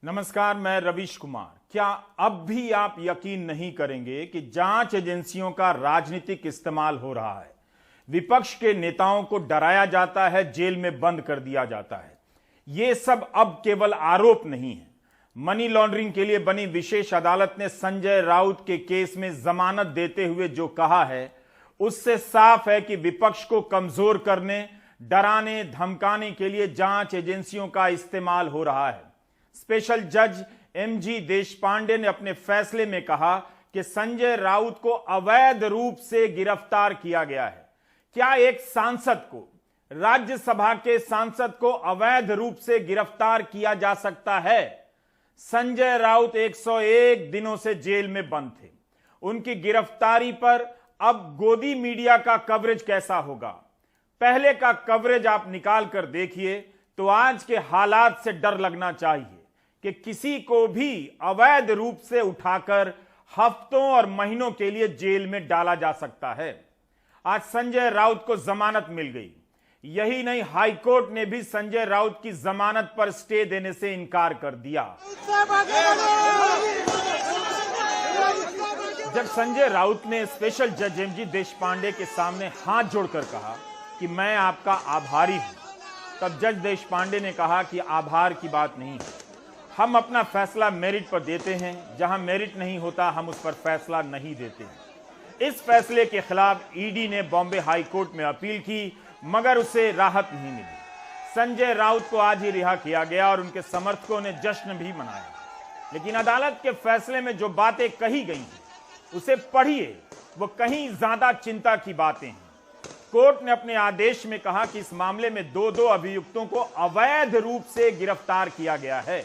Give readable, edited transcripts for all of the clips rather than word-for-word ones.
नमस्कार, मैं रवीश कुमार। क्या अब भी आप यकीन नहीं करेंगे कि जांच एजेंसियों का राजनीतिक इस्तेमाल हो रहा है? विपक्ष के नेताओं को डराया जाता है, जेल में बंद कर दिया जाता है। यह सब अब केवल आरोप नहीं है। मनी लॉन्ड्रिंग के लिए बनी विशेष अदालत ने संजय राउत के केस में जमानत देते हुए जो कहा है, उससे साफ है कि विपक्ष को कमजोर करने, डराने, धमकाने के लिए जांच एजेंसियों का इस्तेमाल हो रहा है। स्पेशल जज एमजी देशपांडे ने अपने फैसले में कहा कि संजय राउत को अवैध रूप से गिरफ्तार किया गया है। क्या एक सांसद को, राज्यसभा के सांसद को अवैध रूप से गिरफ्तार किया जा सकता है? संजय राउत 101 दिनों से जेल में बंद थे। उनकी गिरफ्तारी पर अब गोदी मीडिया का कवरेज कैसा होगा? पहले का कवरेज आप निकाल कर देखिए तो आज के हालात से डर लगना चाहिए कि किसी को भी अवैध रूप से उठाकर हफ्तों और महीनों के लिए जेल में डाला जा सकता है। आज संजय राउत को जमानत मिल गई। यही नहीं, हाईकोर्ट ने भी संजय राउत की जमानत पर स्टे देने से इनकार कर दिया। जब संजय राउत ने स्पेशल जज एमजी देशपांडे के सामने हाथ जोड़कर कहा कि मैं आपका आभारी हूं, तब जज देशपांडे ने कहा कि आभार की बात नहीं है, हम अपना फैसला मेरिट पर देते हैं, जहां मेरिट नहीं होता हम उस पर फैसला नहीं देते हैं। इस फैसले के खिलाफ ईडी ने बॉम्बे हाई कोर्ट में अपील की, मगर उसे राहत नहीं मिली। संजय राउत को आज ही रिहा किया गया और उनके समर्थकों ने जश्न भी मनाया। लेकिन अदालत के फैसले में जो बातें कही गई हैं, उसे पढ़िए, वो कहीं ज्यादा चिंता की बातें हैं। कोर्ट ने अपने आदेश में कहा कि इस मामले में दो अभियुक्तों को अवैध रूप से गिरफ्तार किया गया है।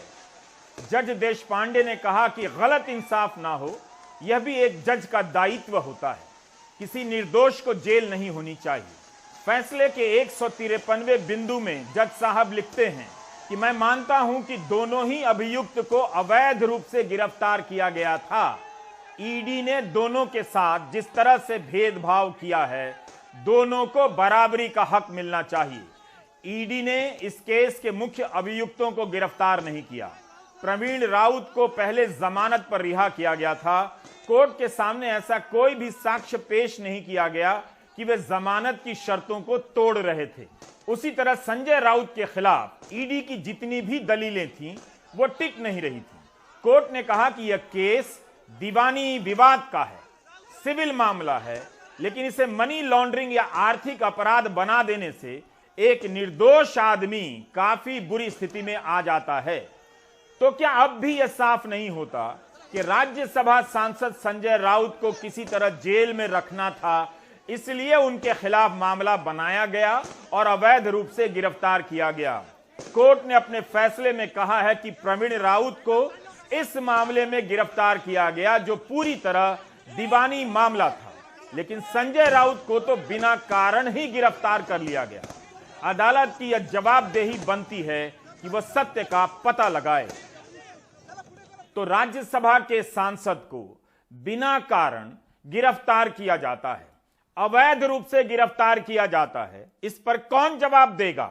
जज देशपांडे ने कहा कि गलत इंसाफ ना हो, यह भी एक जज का दायित्व होता है। किसी निर्दोष को जेल नहीं होनी चाहिए। फैसले के 153वें बिंदु में जज साहब लिखते हैं कि मैं मानता हूं कि दोनों ही अभियुक्त को अवैध रूप से गिरफ्तार किया गया था। ईडी ने दोनों के साथ जिस तरह से भेदभाव किया है, दोनों को बराबरी का हक मिलना चाहिए। ईडी ने इस केस के मुख्य अभियुक्तों को गिरफ्तार नहीं किया। प्रवीण राउत को पहले जमानत पर रिहा किया गया था। कोर्ट के सामने ऐसा कोई भी साक्ष्य पेश नहीं किया गया कि वे जमानत की शर्तों को तोड़ रहे थे। उसी तरह संजय राउत के खिलाफ ईडी की जितनी भी दलीलें थीं, वो टिक नहीं रही थी। कोर्ट ने कहा कि यह केस दीवानी विवाद का है, सिविल मामला है, लेकिन इसे मनी लॉन्ड्रिंग या आर्थिक अपराध बना देने से एक निर्दोष आदमी काफी बुरी स्थिति में आ जाता है। तो क्या अब भी यह साफ नहीं होता कि राज्यसभा सांसद संजय राउत को किसी तरह जेल में रखना था, इसलिए उनके खिलाफ मामला बनाया गया और अवैध रूप से गिरफ्तार किया गया? कोर्ट ने अपने फैसले में कहा है कि प्रवीण राउत को इस मामले में गिरफ्तार किया गया जो पूरी तरह दीवानी मामला था, लेकिन संजय राउत को तो बिना कारण ही गिरफ्तार कर लिया गया। अदालत की यह जवाबदेही बनती है कि वह सत्य का पता लगाए। तो राज्यसभा के सांसद को बिना कारण गिरफ्तार किया जाता है, अवैध रूप से गिरफ्तार किया जाता है। इस पर कौन जवाब देगा?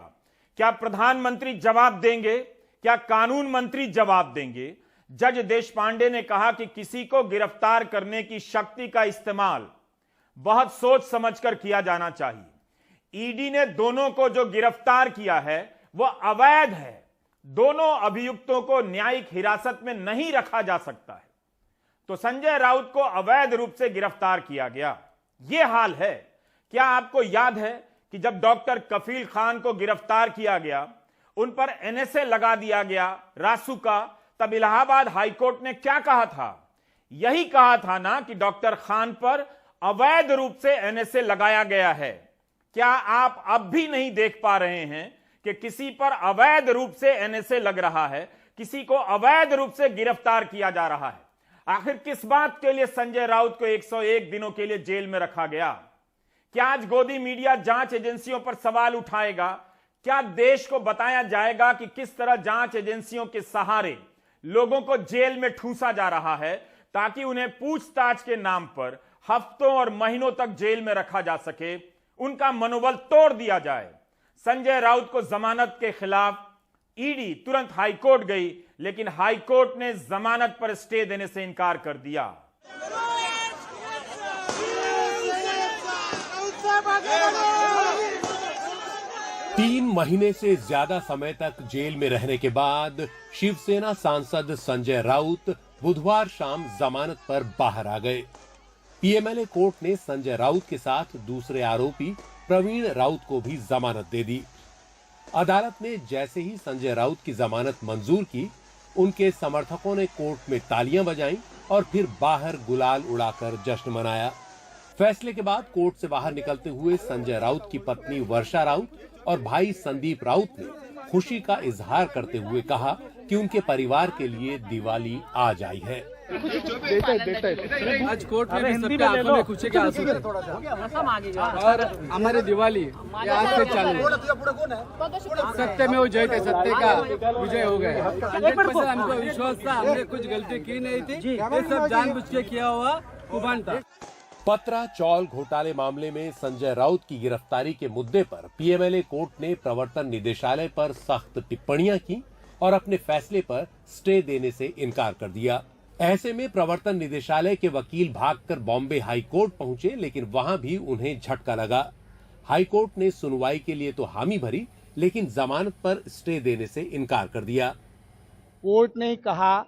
क्या प्रधानमंत्री जवाब देंगे? क्या कानून मंत्री जवाब देंगे? जज देशपांडे ने कहा कि किसी को गिरफ्तार करने की शक्ति का इस्तेमाल बहुत सोच समझकर किया जाना चाहिए। ईडी ने दोनों को जो गिरफ्तार किया है वह अवैध है। दोनों अभियुक्तों को न्यायिक हिरासत में नहीं रखा जा सकता है। तो संजय राउत को अवैध रूप से गिरफ्तार किया गया, यह हाल है। क्या आपको याद है कि जब डॉक्टर कफील खान को गिरफ्तार किया गया, उन पर एनएसए लगा दिया गया रासू का, तब इलाहाबाद हाईकोर्ट ने क्या कहा था? यही कहा था ना कि डॉक्टर खान पर अवैध रूप से एनएसए लगाया गया है। क्या आप अब भी नहीं देख पा रहे हैं कि किसी पर अवैध रूप से एनएसए लग रहा है, किसी को अवैध रूप से गिरफ्तार किया जा रहा है? आखिर किस बात के लिए संजय राउत को 101 दिनों के लिए जेल में रखा गया? क्या आज गोदी मीडिया जांच एजेंसियों पर सवाल उठाएगा? क्या देश को बताया जाएगा कि किस तरह जांच एजेंसियों के सहारे लोगों को जेल में ठूंसा जा रहा है, ताकि उन्हें पूछताछ के नाम पर हफ्तों और महीनों तक जेल में रखा जा सके, उनका मनोबल तोड़ दिया जाए? संजय राउत को जमानत के खिलाफ ईडी तुरंत हाईकोर्ट गई, लेकिन हाईकोर्ट ने जमानत पर स्टे देने से इनकार कर दिया। तीन महीने से ज्यादा समय तक जेल में रहने के बाद शिवसेना सांसद संजय राउत बुधवार शाम जमानत पर बाहर आ गए। पीएमएलए कोर्ट ने संजय राउत के साथ दूसरे आरोपी प्रवीण राउत को भी जमानत दे दी। अदालत ने जैसे ही संजय राउत की जमानत मंजूर की, उनके समर्थकों ने कोर्ट में तालियां बजाईं और फिर बाहर गुलाल उड़ाकर जश्न मनाया। फैसले के बाद कोर्ट से बाहर निकलते हुए संजय राउत की पत्नी वर्षा राउत और भाई संदीप राउत ने खुशी का इजहार करते हुए कहा कि उनके परिवार के लिए दिवाली आज आई है। आज कोर्ट में भी सबके आंखों में खुशी के आंसू थे और हमारी दिवाली आज से चालू है। सत्य में वो जय थे, सत्य का विजय हो गया। 100% हमको विश्वास था, हमने कुछ गलती की नहीं थी, ये सब जानबूझ के किया हुआ कुभान था। पत्रा चौल घोटाले मामले में संजय राउत की गिरफ्तारी के मुद्दे पर पीएमएलए कोर्ट ने प्रवर्तन निदेशालय पर सख्त टिप्पणियां की और अपने फैसले पर स्टे देने से इनकार कर दिया। ऐसे में प्रवर्तन निदेशालय के वकील भागकर बॉम्बे हाई कोर्ट पहुंचे, लेकिन वहां भी उन्हें झटका लगा। हाई कोर्ट ने सुनवाई के लिए तो हामी भरी, लेकिन जमानत पर स्टे देने से इनकार कर दिया। कोर्ट ने कहा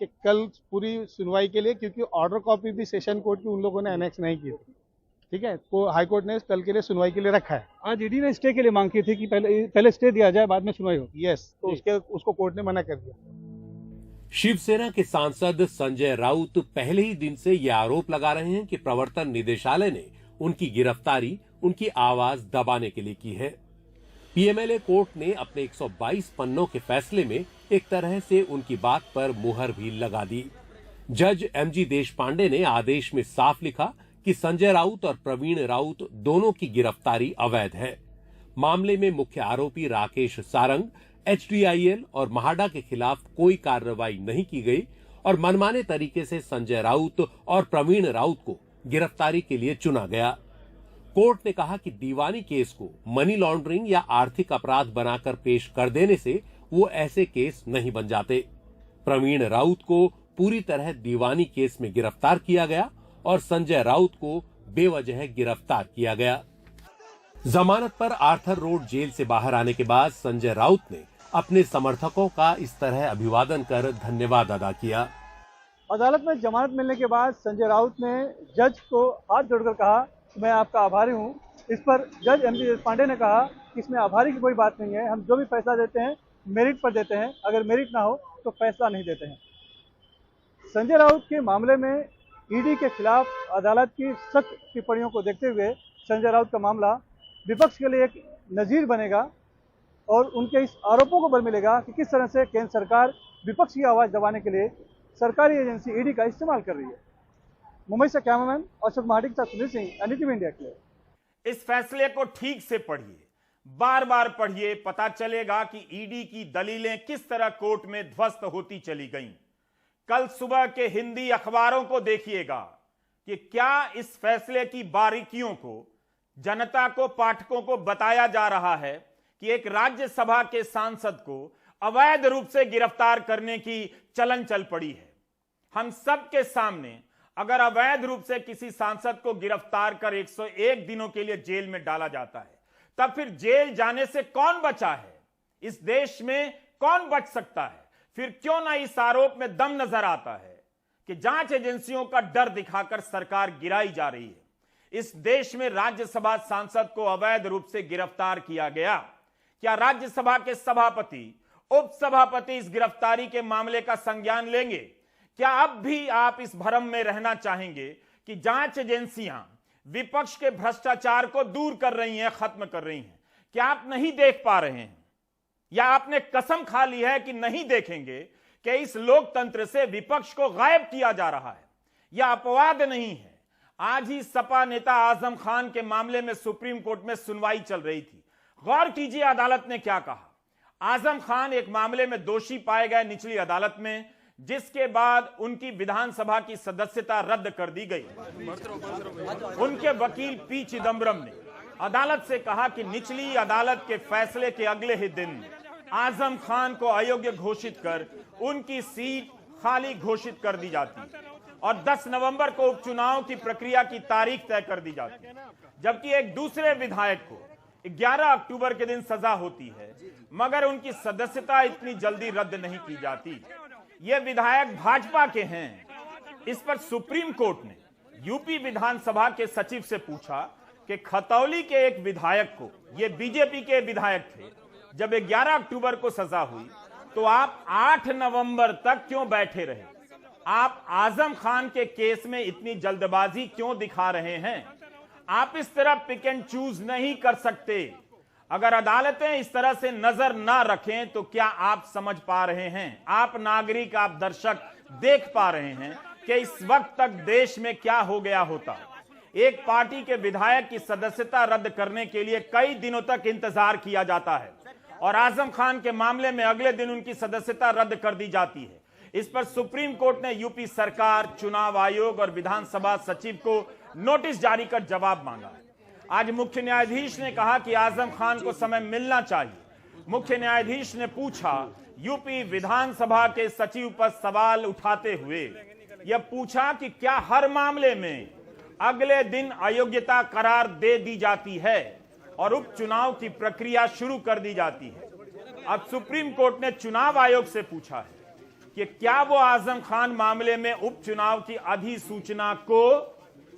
कि कल पूरी सुनवाई के लिए, क्योंकि ऑर्डर कॉपी भी सेशन कोर्ट की उन लोगों ने एनेक्स नहीं की थी, ठीक है, तो हाई कोर्ट ने कल के लिए सुनवाई के लिए रखा है। आज ईडी ने स्टे के लिए मांग की थी कि पहले स्टे दिया जाए, बाद में सुनवाई हो। यस, तो उसको कोर्ट ने मना कर दिया। शिवसेना के सांसद संजय राउत पहले ही दिन से ये आरोप लगा रहे हैं कि प्रवर्तन निदेशालय ने उनकी गिरफ्तारी उनकी आवाज दबाने के लिए की है। पीएमएलए कोर्ट ने अपने 122 पन्नों के फैसले में एक तरह से उनकी बात पर मुहर भी लगा दी। जज एमजी देशपांडे ने आदेश में साफ लिखा कि संजय राउत और प्रवीण राउत दोनों की गिरफ्तारी अवैध है। मामले में मुख्य आरोपी राकेश सारंग, एचडीआईएल और महाडा के खिलाफ कोई कार्रवाई नहीं की गई और मनमाने तरीके से संजय राउत और प्रवीण राउत को गिरफ्तारी के लिए चुना गया। कोर्ट ने कहा कि दीवानी केस को मनी लॉन्ड्रिंग या आर्थिक अपराध बनाकर पेश कर देने से वो ऐसे केस नहीं बन जाते। प्रवीण राउत को पूरी तरह दीवानी केस में गिरफ्तार किया गया और संजय राउत को बेवजह गिरफ्तार किया गया। जमानत पर आर्थर रोड जेल से बाहर आने के बाद संजय राउत ने अपने समर्थकों का इस तरह अभिवादन कर धन्यवाद अदा किया। अदालत में जमानत मिलने के बाद संजय राउत ने जज को हाथ जोड़कर कहा मैं आपका आभारी हूं। इस पर जज एमजी देशपांडे ने कहा कि इसमें आभारी की कोई बात नहीं है, हम जो भी फैसला देते हैं मेरिट पर देते हैं, अगर मेरिट ना हो तो फैसला नहीं देते हैं। संजय राउत के मामले में ईडी के खिलाफ अदालत की सख्त टिप्पणियों को देखते हुए संजय राउत का मामला विपक्ष के लिए एक नजीर बनेगा और उनके इस आरोपों को बल मिलेगा कि किस तरह से केंद्र सरकार विपक्ष की आवाज दबाने के लिए सरकारी एजेंसी ईडी का इस्तेमाल कर रही है। मुंबई से कैमरामैन अशोक महाडिक के साथ सुनील सिंह, एनडीटीवी इंडिया के लिए। इस फैसले को ठीक से पढ़िए, बार बार पढ़िए, पता चलेगा कि ईडी की दलीलें किस तरह कोर्ट में ध्वस्त होती चली गईं। कल सुबह के हिंदी अखबारों को देखिएगा कि क्या इस फैसले की बारीकियों को जनता को, पाठकों को बताया जा रहा है कि एक राज्यसभा के सांसद को अवैध रूप से गिरफ्तार करने की चलन चल पड़ी है। हम सबके सामने अगर अवैध रूप से किसी सांसद को गिरफ्तार कर 101 दिनों के लिए जेल में डाला जाता है, तब फिर जेल जाने से कौन बचा है? इस देश में कौन बच सकता है? फिर क्यों ना इस आरोप में दम नजर आता है कि जांच एजेंसियों का डर दिखाकर सरकार गिराई जा रही है। इस देश में राज्यसभा सांसद को अवैध रूप से गिरफ्तार किया गया। क्या राज्यसभा के सभापति, उपसभापति इस गिरफ्तारी के मामले का संज्ञान लेंगे? क्या अब भी आप इस भ्रम में रहना चाहेंगे कि जांच एजेंसियां विपक्ष के भ्रष्टाचार को दूर कर रही हैं, खत्म कर रही हैं? क्या आप नहीं देख पा रहे हैं, या आपने कसम खा ली है कि नहीं देखेंगे कि इस लोकतंत्र से विपक्ष को गायब किया जा रहा है? यह अपवाद नहीं है। आज ही सपा नेता आजम खान के मामले में सुप्रीम कोर्ट में सुनवाई चल रही थी। गौर कीजिए अदालत ने क्या कहा। आजम खान एक मामले में दोषी पाए गए निचली अदालत में, जिसके बाद उनकी विधानसभा की सदस्यता रद्द कर दी गई। उनके वकील पी चिदम्बरम ने अदालत से कहा कि निचली अदालत के फैसले के अगले ही दिन आजम खान को अयोग्य घोषित कर उनकी सीट खाली घोषित कर दी जाती और 10 नवंबर को उपचुनाव की प्रक्रिया की तारीख तय कर दी जाती, जबकि एक दूसरे विधायक को 11 अक्टूबर के दिन सजा होती है, मगर उनकी सदस्यता इतनी जल्दी रद्द नहीं की जाती। ये विधायक भाजपा के हैं। इस पर सुप्रीम कोर्ट ने यूपी विधानसभा के सचिव से पूछा कि खतौली के एक विधायक को, ये बीजेपी के विधायक थे, जब 11 अक्टूबर को सजा हुई तो आप 8 नवंबर तक क्यों बैठे रहे? आप आजम खान के केस में इतनी जल्दबाजी क्यों दिखा रहे हैं? आप इस तरह पिक एंड चूज नहीं कर सकते। अगर अदालतें इस तरह से नजर ना रखें तो क्या आप समझ पा रहे हैं, आप नागरिक, आप दर्शक देख पा रहे हैं कि इस वक्त तक देश में क्या हो गया होता? एक पार्टी के विधायक की सदस्यता रद्द करने के लिए कई दिनों तक इंतजार किया जाता है और आजम खान के मामले में अगले दिन उनकी सदस्यता रद्द कर दी जाती है। इस पर सुप्रीम कोर्ट ने यूपी सरकार, चुनाव आयोग और विधानसभा सचिव को नोटिस जारी कर जवाब मांगा। आज मुख्य न्यायाधीश ने कहा कि आजम खान को समय मिलना चाहिए। मुख्य न्यायाधीश ने पूछा, यूपी विधानसभा के सचिव पर सवाल उठाते हुए यह पूछा कि क्या हर मामले में अगले दिन अयोग्यता करार दे दी जाती है और उपचुनाव की प्रक्रिया शुरू कर दी जाती है? अब सुप्रीम कोर्ट ने चुनाव आयोग से पूछा है कि क्या वो आजम खान मामले में उपचुनाव की अधिसूचना को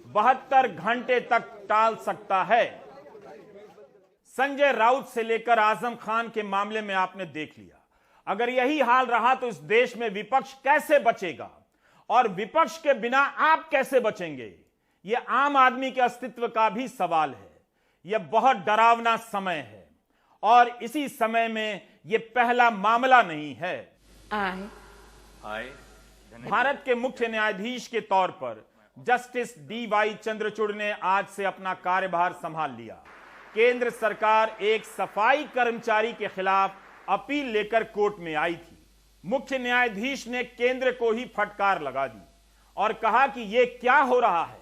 72 घंटे तक टाल सकता है। संजय राउत से लेकर आजम खान के मामले में आपने देख लिया। अगर यही हाल रहा तो इस देश में विपक्ष कैसे बचेगा और विपक्ष के बिना आप कैसे बचेंगे? यह आम आदमी के अस्तित्व का भी सवाल है। यह बहुत डरावना समय है और इसी समय में यह पहला मामला नहीं है। भारत के मुख्य न्यायाधीश के तौर पर जस्टिस DY चंद्रचूड़ ने आज से अपना कार्यभार संभाल लिया। केंद्र सरकार एक सफाई कर्मचारी के खिलाफ अपील लेकर कोर्ट में आई थी। मुख्य न्यायाधीश ने केंद्र को ही फटकार लगा दी और कहा कि यह क्या हो रहा है?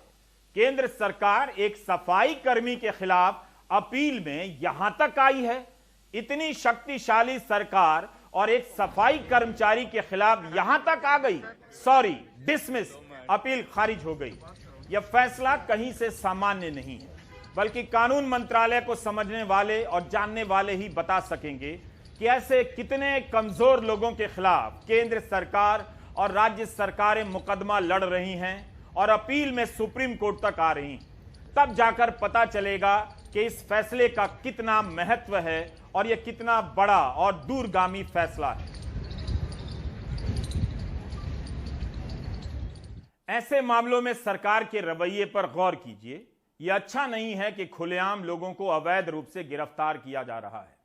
केंद्र सरकार एक सफाई कर्मी के खिलाफ अपील में यहां तक आई है। इतनी शक्तिशाली सरकार और एक सफाई कर्मचारी के खिलाफ यहां तक आ गई। सॉरी, डिसमिस, अपील खारिज हो गई। यह फैसला कहीं से सामान्य नहीं है, बल्कि कानून मंत्रालय को समझने वाले और जानने वाले ही बता सकेंगे कि ऐसे कितने कमजोर लोगों के खिलाफ केंद्र सरकार और राज्य सरकारें मुकदमा लड़ रही हैं और अपील में सुप्रीम कोर्ट तक आ रही हैं। तब जाकर पता चलेगा कि इस फैसले का कितना महत्व है और यह कितना बड़ा और दूरगामी फैसला है। ऐसे मामलों में सरकार के रवैये पर गौर कीजिए। यह अच्छा नहीं है कि खुलेआम लोगों को अवैध रूप से गिरफ्तार किया जा रहा है।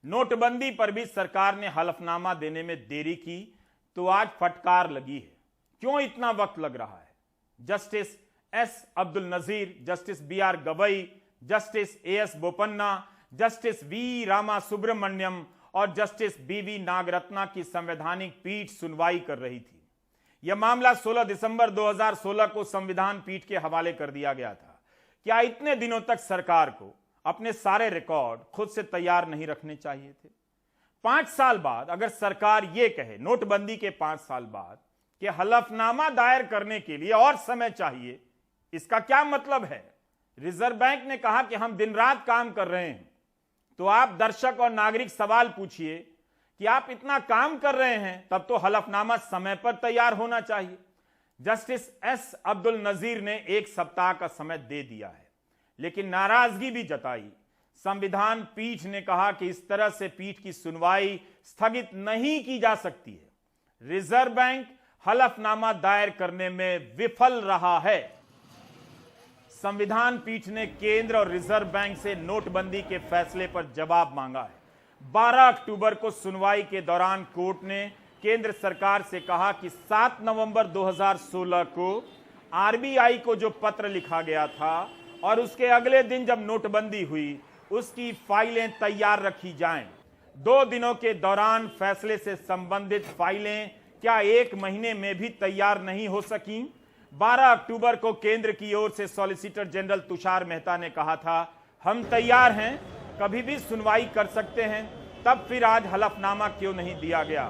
नोटबंदी पर भी सरकार ने हलफनामा देने में देरी की तो आज फटकार लगी है। क्यों इतना वक्त लग रहा है? Justice S Abdul Nazir, justice BR Gavai, justice AS Bopanna, justice V Rama Subramaniam और जस्टिस BV नागरत्ना की संवैधानिक पीठ सुनवाई कर रही थी। यह मामला 16 दिसंबर 2016 को संविधान पीठ के हवाले कर दिया गया था। क्या इतने दिनों तक सरकार को अपने सारे रिकॉर्ड खुद से तैयार नहीं रखने चाहिए थे? 5 साल बाद अगर सरकार यह कहे, नोटबंदी के 5 साल बाद, कि हलफनामा दायर करने के लिए और समय चाहिए, इसका क्या मतलब है? रिजर्व बैंक ने कहा कि हम दिन रात काम कर रहे हैं, तो आप दर्शक और नागरिक सवाल पूछिए कि आप इतना काम कर रहे हैं, तब तो हलफनामा समय पर तैयार होना चाहिए। जस्टिस S अब्दुल नजीर ने 1 सप्ताह का समय दे दिया है, लेकिन नाराजगी भी जताई। संविधान पीठ ने कहा कि इस तरह से पीठ की सुनवाई स्थगित नहीं की जा सकती है। रिजर्व बैंक हलफनामा दायर करने में विफल रहा है। संविधान पीठ ने केंद्र और रिजर्व बैंक से नोटबंदी के फैसले पर जवाब मांगा है। 12 अक्टूबर को सुनवाई के दौरान कोर्ट ने केंद्र सरकार से कहा कि 7 नवंबर 2016 को RBI को जो पत्र लिखा गया था और उसके अगले दिन जब नोटबंदी हुई, उसकी फाइलें तैयार रखी जाएं। 2 दिनों के दौरान फैसले से संबंधित फाइलें क्या 1 महीने में भी तैयार नहीं हो सकी? 12 अक्टूबर को केंद्र की ओर से सॉलिसिटर जनरल तुषार मेहता ने कहा था, हम तैयार हैं, कभी भी सुनवाई कर सकते हैं। तब फिर आज हलफनामा क्यों नहीं दिया गया?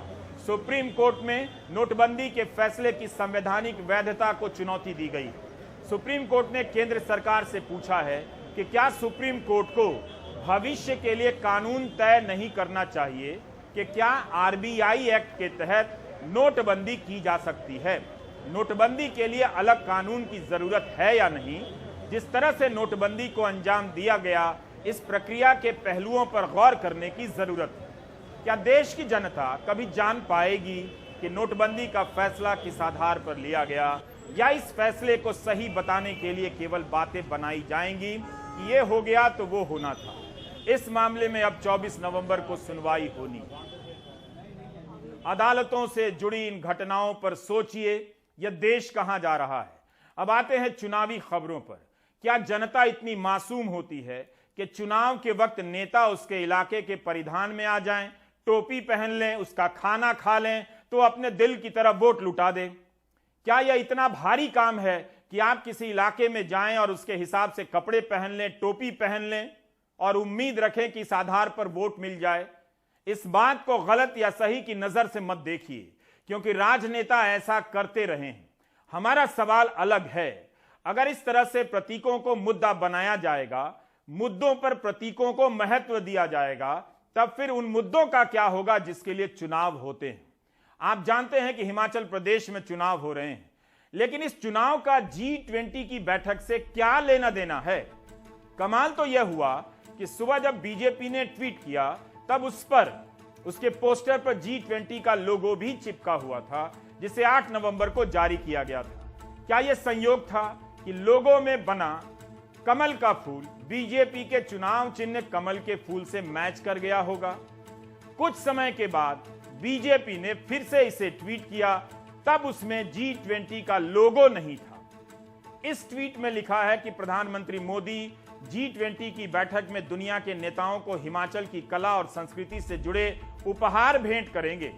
सुप्रीम कोर्ट में नोटबंदी के फैसले की संवैधानिक वैधता को चुनौती दी गई। सुप्रीम कोर्ट ने केंद्र सरकार से पूछा है कि क्या सुप्रीम कोर्ट को भविष्य के लिए कानून तय नहीं करना चाहिए कि क्या आरबीआई एक्ट के तहत नोटबंदी की जा सकती है, नोटबंदी के लिए अलग कानून की जरूरत है या नहीं। जिस तरह से नोटबंदी को अंजाम दिया गया, इस प्रक्रिया के पहलुओं पर गौर करने की जरूरत है। क्या देश की जनता कभी जान पाएगी कि नोटबंदी का फैसला किस आधार पर लिया गया, या इस फैसले को सही बताने के लिए केवल बातें बनाई जाएंगी कि ये हो गया तो वो होना था। इस मामले में अब 24 नवंबर को सुनवाई होनी। अदालतों से जुड़ी इन घटनाओं पर सोचिए, यह देश कहां जा रहा है। अब आते हैं चुनावी खबरों पर। क्या जनता इतनी मासूम होती है कि चुनाव के वक्त नेता उसके इलाके के परिधान में आ जाएं, टोपी पहन लें, उसका खाना खा लें तो अपने दिल की तरफ वोट लुटा दें? क्या यह इतना भारी काम है कि आप किसी इलाके में जाएं और उसके हिसाब से कपड़े पहन लें, टोपी पहन लें और उम्मीद रखें कि इस आधार पर वोट मिल जाए? इस बात को गलत या सही की नजर से मत देखिए, क्योंकि राजनेता ऐसा करते रहे हैं। हमारा सवाल अलग है। अगर इस तरह से प्रतीकों को मुद्दा बनाया जाएगा, मुद्दों पर प्रतीकों को महत्व दिया जाएगा, तब फिर उन मुद्दों का क्या होगा जिसके लिए चुनाव होते हैं। आप जानते हैं कि हिमाचल प्रदेश में चुनाव हो रहे हैं, लेकिन इस चुनाव का G20 की बैठक से क्या लेना देना है? कमाल तो यह हुआ कि सुबह जब बीजेपी ने ट्वीट किया, तब उस पर उसके पोस्टर पर G20 का लोगो भी चिपका हुआ था, जिसे 8 नवंबर को जारी किया गया था। क्या यह संयोग था कि लोगो में बना कमल का फूल बीजेपी के चुनाव चिन्ह कमल के फूल से मैच कर गया होगा? कुछ समय के बाद बीजेपी ने फिर से इसे ट्वीट किया, तब उसमें G20 का लोगो नहीं था। इस ट्वीट में लिखा है कि प्रधानमंत्री मोदी G20 की बैठक में दुनिया के नेताओं को हिमाचल की कला और संस्कृति से जुड़े उपहार भेंट करेंगे।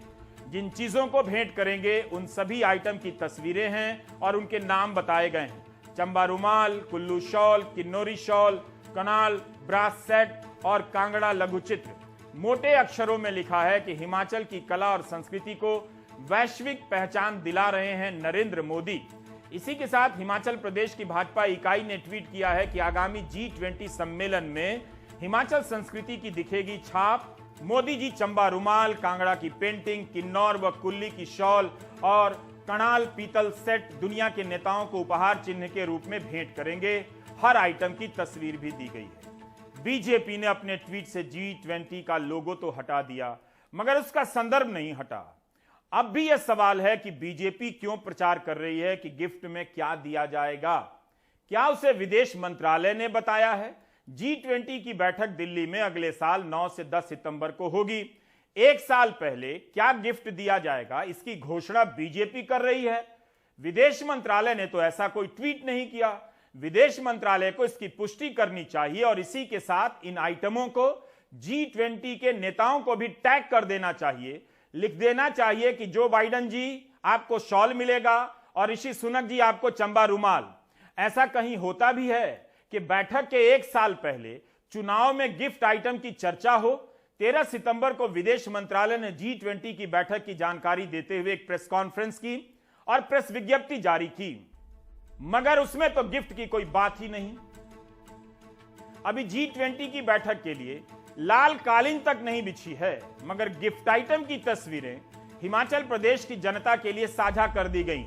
जिन चीजों को भेंट करेंगे उन सभी आइटम की तस्वीरें हैं और उनके नाम बताए गए हैं। चंबा रुमाल, कुल्लू शॉल, किन्नौरी शॉल, कनाल, ब्रास सेट और कांगड़ा लघु चित्र। मोटे अक्षरों में लिखा है कि हिमाचल की कला और संस्कृति को वैश्विक पहचान दिला रहे हैं नरेंद्र मोदी। इसी के साथ हिमाचल प्रदेश की भाजपा इकाई ने ट्वीट किया है कि आगामी G20 सम्मेलन में हिमाचल संस्कृति की दिखेगी छाप। मोदी जी चंबा रुमाल, कांगड़ा की पेंटिंग, किन्नौर व कुल्ली की शॉल और कणाल पीतल सेट दुनिया के नेताओं को उपहार चिन्ह के रूप में भेंट करेंगे। हर आइटम की तस्वीर भी दी गई है। बीजेपी ने अपने ट्वीट से G20 का लोगो तो हटा दिया, मगर उसका संदर्भ नहीं हटा। अब भी यह सवाल है कि बीजेपी क्यों प्रचार कर रही है कि गिफ्ट में क्या दिया जाएगा? क्या उसे विदेश मंत्रालय ने बताया है? G20 की बैठक दिल्ली में अगले साल 9 से 10 सितंबर को होगी। एक साल पहले क्या गिफ्ट दिया जाएगा, इसकी घोषणा बीजेपी कर रही है। विदेश मंत्रालय ने तो ऐसा कोई ट्वीट नहीं किया। विदेश मंत्रालय को इसकी पुष्टि करनी चाहिए और इसी के साथ इन आइटमों को G20 के नेताओं को भी टैग कर देना चाहिए। लिख देना चाहिए कि जो बाइडेन जी आपको शॉल मिलेगा और ऋषि सुनक जी आपको चंबा रुमाल। ऐसा कहीं होता भी है कि बैठक के एक साल पहले चुनाव में गिफ्ट आइटम की चर्चा हो? 13 सितंबर को विदेश मंत्रालय ने G20 की बैठक की जानकारी देते हुए एक प्रेस कॉन्फ्रेंस की और प्रेस विज्ञप्ति जारी की, मगर उसमें तो गिफ्ट की कोई बात ही नहीं। अभी G20 की बैठक के लिए लाल कालीन तक नहीं बिछी है, मगर गिफ्ट आइटम की तस्वीरें हिमाचल प्रदेश की जनता के लिए साझा कर दी गई।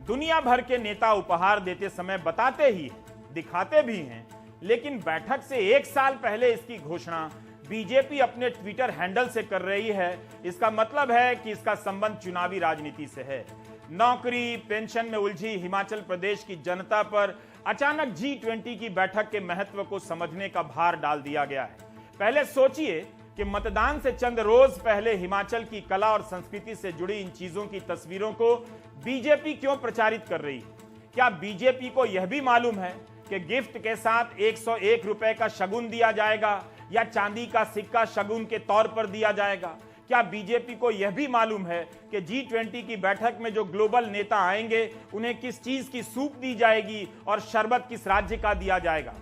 दुनिया भर के नेता उपहार देते समय बताते ही हैं, दिखाते भी हैं, लेकिन बैठक से एक साल पहले इसकी घोषणा बीजेपी अपने ट्विटर हैंडल से कर रही है। इसका मतलब है कि इसका संबंध चुनावी राजनीति से है। नौकरी पेंशन में उलझी हिमाचल प्रदेश की जनता पर अचानक G20 की बैठक के महत्व को समझने का भार डाल दिया गया है। पहले सोचिए कि मतदान से चंद रोज पहले हिमाचल की कला और संस्कृति से जुड़ी इन चीजों की तस्वीरों को बीजेपी क्यों प्रचारित कर रही है? क्या बीजेपी को यह भी मालूम है कि गिफ्ट के साथ 101 रुपए का शगुन दिया जाएगा या चांदी का सिक्का शगुन के तौर पर दिया जाएगा? क्या बीजेपी को यह भी मालूम है कि G20 की बैठक में जो ग्लोबल नेता आएंगे उन्हें किस चीज की सूप दी जाएगी और शरबत किस राज्य का दिया जाएगा?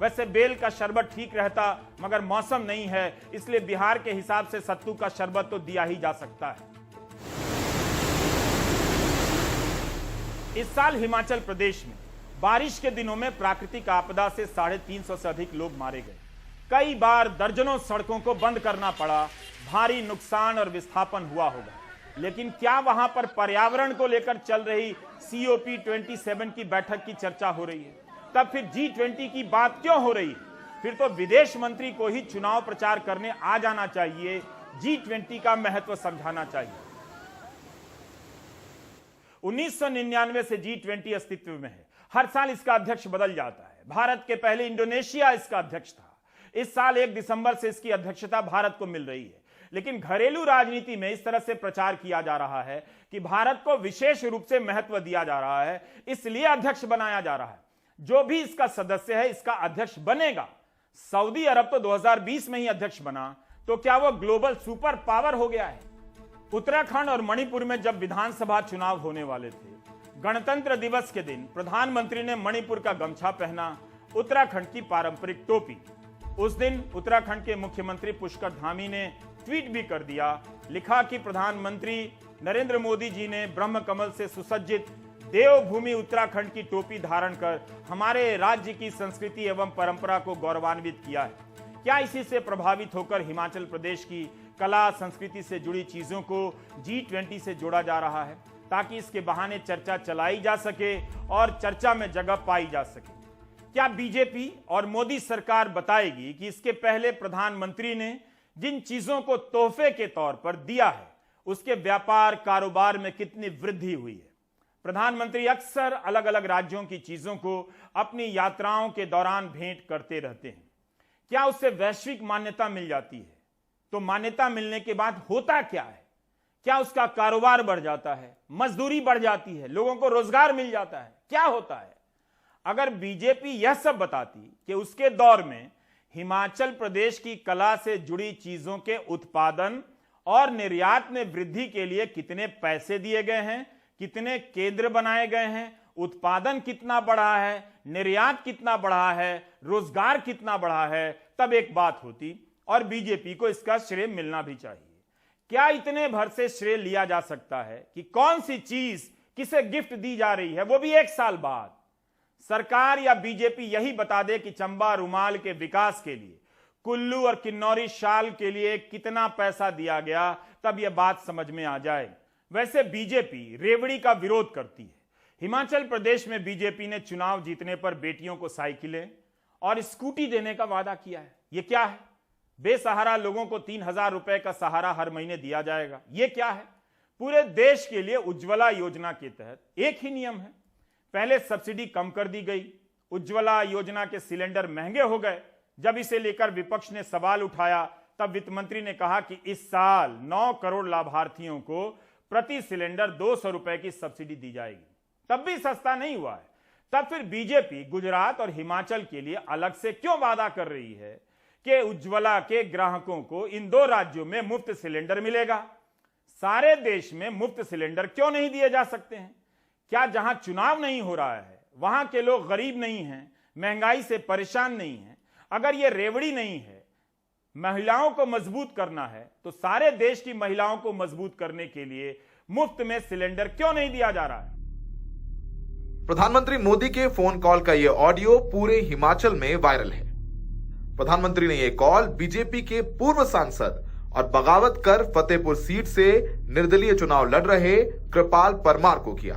वैसे बेल का शरबत ठीक रहता, मगर मौसम नहीं है, इसलिए बिहार के हिसाब से सत्तू का शरबत तो दिया ही जा सकता है। इस साल हिमाचल प्रदेश में बारिश के दिनों में प्राकृतिक आपदा से 350 से अधिक लोग मारे गए। कई बार दर्जनों सड़कों को बंद करना पड़ा, भारी नुकसान और विस्थापन हुआ होगा। लेकिन क्या वहां पर पर्यावरण को लेकर चल रही COP27 की बैठक की चर्चा हो रही है? तब फिर G20 की बात क्यों हो रही है? फिर तो विदेश मंत्री को ही चुनाव प्रचार करने आ जाना चाहिए, G20 का महत्व समझाना चाहिए। 1999 से G20 अस्तित्व में है। हर साल इसका अध्यक्ष बदल जाता है। भारत के पहले इंडोनेशिया इसका अध्यक्ष था। इस साल 1 दिसंबर से इसकी अध्यक्षता भारत को मिल रही है। लेकिन घरेलू राजनीति में इस तरह से प्रचार किया जा रहा है कि भारत को विशेष रूप से महत्व दिया जा रहा है, इसलिए अध्यक्ष बनाया जा रहा है। जो भी इसका सदस्य है इसका अध्यक्ष बनेगा। सऊदी अरब तो 2020 में ही अध्यक्ष बना, तो क्या वो ग्लोबल सुपर पावर हो गया है? उत्तराखंड और मणिपुर में जब विधानसभा चुनाव होने वाले थे, गणतंत्र दिवस के दिन प्रधानमंत्री ने मणिपुर का गमछा पहना, उत्तराखंड की पारंपरिक टोपी। उस दिन उत्तराखंड के मुख्यमंत्री पुष्कर धामी ने ट्वीट भी कर दिया, लिखा कि प्रधानमंत्री नरेंद्र मोदी जी ने ब्रह्म कमल से सुसज्जित देवभूमि उत्तराखंड की टोपी धारण कर हमारे राज्य की संस्कृति एवं परंपरा को गौरवान्वित किया है। क्या इसी से प्रभावित होकर हिमाचल प्रदेश की कला संस्कृति से जुड़ी चीजों को G20 से जोड़ा जा रहा है, ताकि इसके बहाने चर्चा चलाई जा सके और चर्चा में जगह पाई जा सके? क्या बीजेपी और मोदी सरकार बताएगी कि इसके पहले प्रधानमंत्री ने जिन चीजों को तोहफे के तौर पर दिया है, उसके व्यापार कारोबार में कितनी वृद्धि हुई है? प्रधानमंत्री अक्सर अलग अलग राज्यों की चीजों को अपनी यात्राओं के दौरान भेंट करते रहते हैं। क्या उससे वैश्विक मान्यता मिल जाती है? तो मान्यता मिलने के बाद होता क्या है? क्या उसका कारोबार बढ़ जाता है, मजदूरी बढ़ जाती है, लोगों को रोजगार मिल जाता है? क्या होता है? अगर बीजेपी यह सब बताती कि उसके दौर में हिमाचल प्रदेश की कला से जुड़ी चीजों के उत्पादन और निर्यात में वृद्धि के लिए कितने पैसे दिए गए हैं, कितने केंद्र बनाए गए हैं, उत्पादन कितना बढ़ा है, निर्यात कितना बढ़ा है, रोजगार कितना बढ़ा है, तब एक बात होती और बीजेपी को इसका श्रेय मिलना भी चाहिए। क्या इतने भर से श्रेय लिया जा सकता है कि कौन सी चीज किसे गिफ्ट दी जा रही है, वो भी 1 साल बाद? सरकार या बीजेपी यही बता दे कि चंबा रुमाल के विकास के लिए, कुल्लू और किन्नौरी शाल के लिए कितना पैसा दिया गया, तब यह बात समझ में आ जाए। वैसे बीजेपी रेवड़ी का विरोध करती है। हिमाचल प्रदेश में बीजेपी ने चुनाव जीतने पर बेटियों को साइकिलें और स्कूटी देने का वादा किया है। यह क्या है? बेसहारा लोगों को 3,000 रुपए का सहारा हर महीने दिया जाएगा। यह क्या है? पूरे देश के लिए उज्ज्वला योजना के तहत एक ही नियम है। पहले सब्सिडी कम कर दी गई, उज्ज्वला योजना के सिलेंडर महंगे हो गए। जब इसे लेकर विपक्ष ने सवाल उठाया, तब वित्त मंत्री ने कहा कि इस साल 9 करोड़ लाभार्थियों को प्रति सिलेंडर 200 रुपए की सब्सिडी दी जाएगी। तब भी सस्ता नहीं हुआ है। तब फिर बीजेपी गुजरात और हिमाचल के लिए अलग से क्यों वादा कर रही है कि उज्ज्वला के ग्राहकों को इन 2 राज्यों में मुफ्त सिलेंडर मिलेगा? सारे देश में मुफ्त सिलेंडर क्यों नहीं दिए जा सकते हैं? क्या जहां चुनाव नहीं हो रहा है वहां के लोग गरीब नहीं हैं, महंगाई से परेशान नहीं हैं? अगर ये रेवड़ी नहीं है, महिलाओं को मजबूत करना है, तो सारे देश की महिलाओं को मजबूत करने के लिए मुफ्त में सिलेंडर क्यों नहीं दिया जा रहा है? प्रधानमंत्री मोदी के फोन कॉल का यह ऑडियो पूरे हिमाचल में वायरल है। प्रधानमंत्री ने यह कॉल बीजेपी के पूर्व सांसद और बगावत कर फतेहपुर सीट से निर्दलीय चुनाव लड़ रहे कृपाल परमार को किया।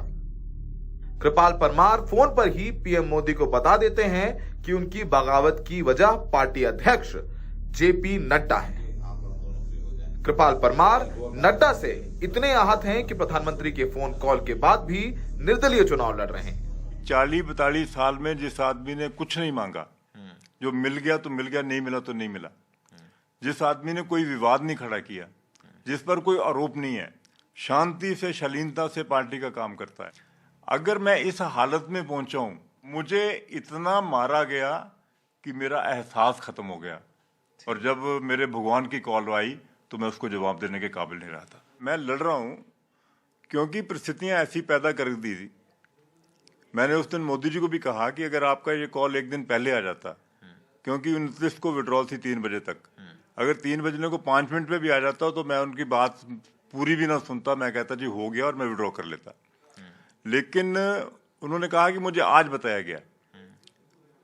कृपाल परमार फोन पर ही पीएम मोदी को बता देते हैं कि उनकी बगावत की वजह पार्टी अध्यक्ष जेपी नड्डा है। कृपाल परमार नड्डा से इतने आहत हैं कि प्रधानमंत्री के फोन कॉल के बाद भी निर्दलीय चुनाव लड़ रहे हैं। 40-42 साल में जिस आदमी ने कुछ नहीं मांगा, जो मिल गया तो मिल गया, नहीं मिला तो नहीं मिला, जिस आदमी ने कोई विवाद नहीं खड़ा किया, जिस पर कोई आरोप नहीं है, शांति से शालीनता से पार्टी का काम करता है, अगर मैं इस हालत में पहुंचा हूं, मुझे इतना मारा गया कि मेरा एहसास खत्म हो गया। और जब मेरे भगवान की कॉल आई तो मैं उसको जवाब देने के काबिल नहीं रहा था। मैं लड़ रहा हूं क्योंकि परिस्थितियां ऐसी पैदा कर दी थी। मैंने उस दिन मोदी जी को भी कहा कि अगर आपका ये कॉल एक दिन पहले आ जाता, क्योंकि 29 को विड्रॉल थी 3 बजे तक, अगर 3 बजने को 5 मिनट में भी आ जाता तो मैं उनकी बात पूरी भी ना सुनता, मैं कहता जी हो गया और मैं विड्रॉ कर लेता। लेकिन उन्होंने कहा कि मुझे आज बताया गया।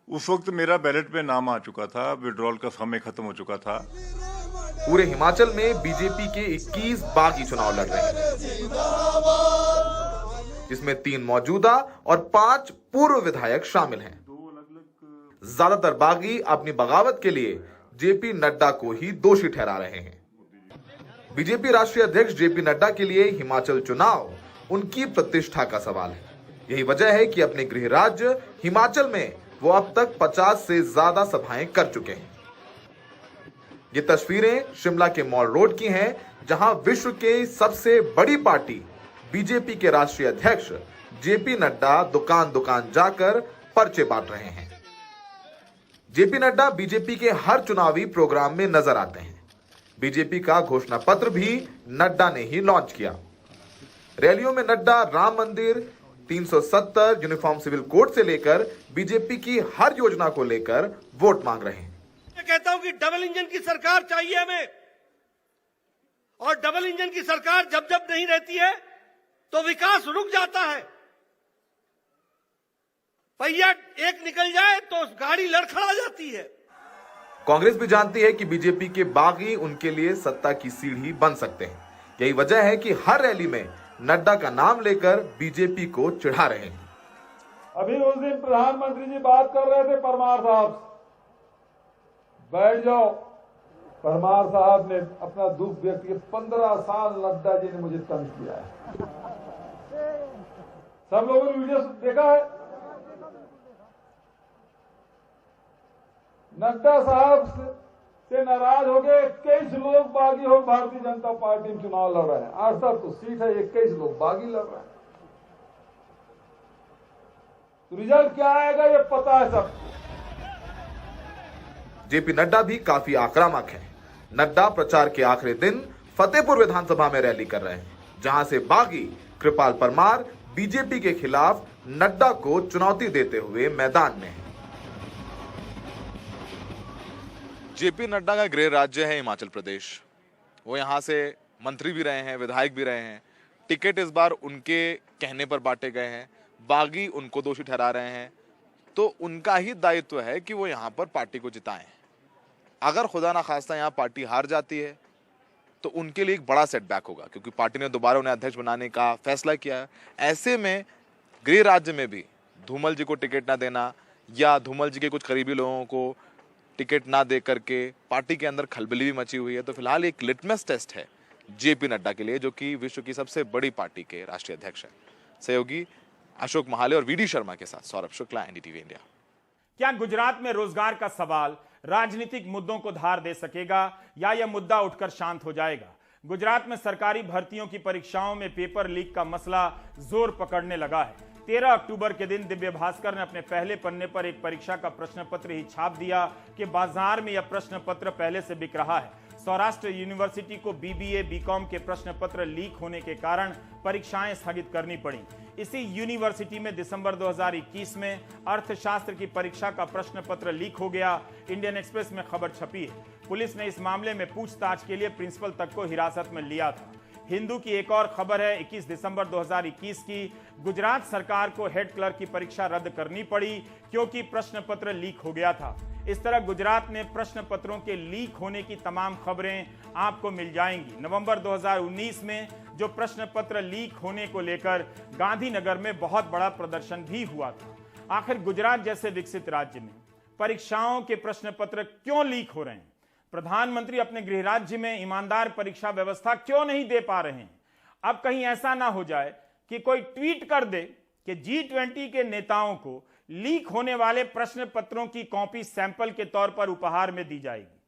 उस वक्त मेरा बैलेट पे नाम आ चुका था, विड्रॉल का समय खत्म हो चुका था। पूरे हिमाचल में बीजेपी के 21 बागी चुनाव लड़ रहे हैं, जिसमें 3 मौजूदा और 5 पूर्व विधायक शामिल हैं। ज्यादातर बागी अपनी बगावत के लिए जेपी नड्डा को ही दोषी ठहरा रहे हैं। बीजेपी राष्ट्रीय अध्यक्ष जेपी नड्डा के लिए हिमाचल चुनाव उनकी प्रतिष्ठा का सवाल है। यही वजह है कि अपने गृह राज्य हिमाचल में वो अब तक 50 से ज्यादा सभाएं कर चुके हैं। ये तस्वीरें शिमला के मॉल रोड की हैं, जहां विश्व के सबसे बड़ी पार्टी बीजेपी के राष्ट्रीय अध्यक्ष जेपी नड्डा दुकान दुकान जाकर पर्चे बांट रहे हैं। जेपी नड्डा बीजेपी के हर चुनावी प्रोग्राम में नजर आते हैं। बीजेपी का घोषणा पत्र भी नड्डा ने ही लॉन्च किया। रैलियों में नड्डा राम मंदिर, 370 यूनिफॉर्म सिविल कोड से लेकर बीजेपी की हर योजना को लेकर वोट मांग रहे हैं। मैं कहता हूं कि डबल इंजन की सरकार चाहिए हमें, और डबल इंजन की सरकार जब जब नहीं रहती है तो विकास रुक जाता है। पहिया एक निकल जाए तो गाड़ी लड़खड़ा जाती है। कांग्रेस भी जानती है कि बीजेपी के बागी उनके लिए सत्ता की सीढ़ी बन सकते हैं। यही वजह है कि हर रैली में नड्डा का नाम लेकर बीजेपी को चिढ़ा रहे हैं। अभी उस दिन प्रधानमंत्री जी बात कर रहे थे परमार साहब, बैठ जाओ। परमार साहब ने अपना दुख व्यक्त किया, 15 साल नड्डा जी ने मुझे तंग किया है। सब लोगों ने वीडियो देखा है। नड्डा साहब से नाराज हो गए 21 लोग बागी हो भारतीय जनता पार्टी में चुनाव लड़ रहे हैं। 68 तो सीट है, 21 लोग बागी लड़ रहे हैं। तो रिजल्ट क्या आएगा ये पता है सब। जेपी नड्डा भी काफी आक्रामक हैं। नड्डा प्रचार के आखिरी दिन फतेहपुर विधानसभा में रैली कर रहे हैं, जहां से बागी कृपाल परमार बीजेपी के खिलाफ नड्डा को चुनौती देते हुए मैदान में हैं। जेपी नड्डा का गृह राज्य है हिमाचल प्रदेश। वो यहाँ से मंत्री भी रहे हैं, विधायक भी रहे हैं। टिकट इस बार उनके कहने पर बांटे गए हैं। बागी उनको दोषी ठहरा रहे हैं, तो उनका ही दायित्व है कि वो यहाँ पर पार्टी को जिताएं। अगर खुदा ना खास्ता यहाँ पार्टी हार जाती है तो उनके लिए एक बड़ा सेटबैक होगा, क्योंकि पार्टी ने दोबारा उन्हें अध्यक्ष बनाने का फैसला किया है। ऐसे में गृह राज्य में भी धूमल जी को टिकट ना देना या धूमल जी के कुछ करीबी लोगों को टिकट ना दे करके पार्टी के अंदर खलबली भी मची हुई है। तो फिलहाल एक लिटमस टेस्ट है जेपी नड्डा के लिए, जो कि विश्व की सबसे बड़ी पार्टी के राष्ट्रीय अध्यक्ष हैं। सहयोगी अशोक महाले और वीडी शर्मा के साथ सौरभ शुक्ला, एनडीटीवी इंडिया। क्या गुजरात में रोजगार का सवाल राजनीतिक मुद्दों को धार दे सकेगा या यह मुद्दा उठकर शांत हो जाएगा? गुजरात में सरकारी भर्तियों की परीक्षाओं में पेपर लीक का मसला जोर पकड़ने लगा है। 13 अक्टूबर के दिन दिव्य भास्कर ने अपने पहले पन्ने पर एक परीक्षा का प्रश्न पत्र ही छाप दिया कि बाजार में यह प्रश्न पत्र पहले से बिक रहा है। सौराष्ट्र यूनिवर्सिटी को बीबीए बीकॉम के प्रश्न पत्र लीक होने के कारण परीक्षाएं स्थगित करनी पड़ी। इसी यूनिवर्सिटी में दिसंबर 2021 में अर्थशास्त्र की परीक्षा का प्रश्न पत्र लीक हो गया। इंडियन एक्सप्रेस में खबर छपी है। पुलिस ने इस मामले में पूछताछ के लिए प्रिंसिपल तक को हिरासत में लिया था। हिंदू की एक और खबर है 21 दिसंबर 2021 की। गुजरात सरकार को हेड क्लर्क की परीक्षा रद्द करनी पड़ी क्योंकि प्रश्न पत्र लीक हो गया था। इस तरह गुजरात में प्रश्न पत्रों के लीक होने की तमाम खबरें आपको मिल जाएंगी। नवंबर 2019 में जो प्रश्न पत्र लीक होने को लेकर गांधीनगर में बहुत बड़ा प्रदर्शन भी हुआ था। आखिर गुजरात जैसे विकसित राज्य में परीक्षाओं के प्रश्न पत्र क्यों लीक हो रहे हैं? प्रधानमंत्री अपने गृह राज्य में ईमानदार परीक्षा व्यवस्था क्यों नहीं दे पा रहे हैं? अब कहीं ऐसा ना हो जाए कि कोई ट्वीट कर दे कि G20 के नेताओं को लीक होने वाले प्रश्न पत्रों की कॉपी सैंपल के तौर पर उपहार में दी जाएगी।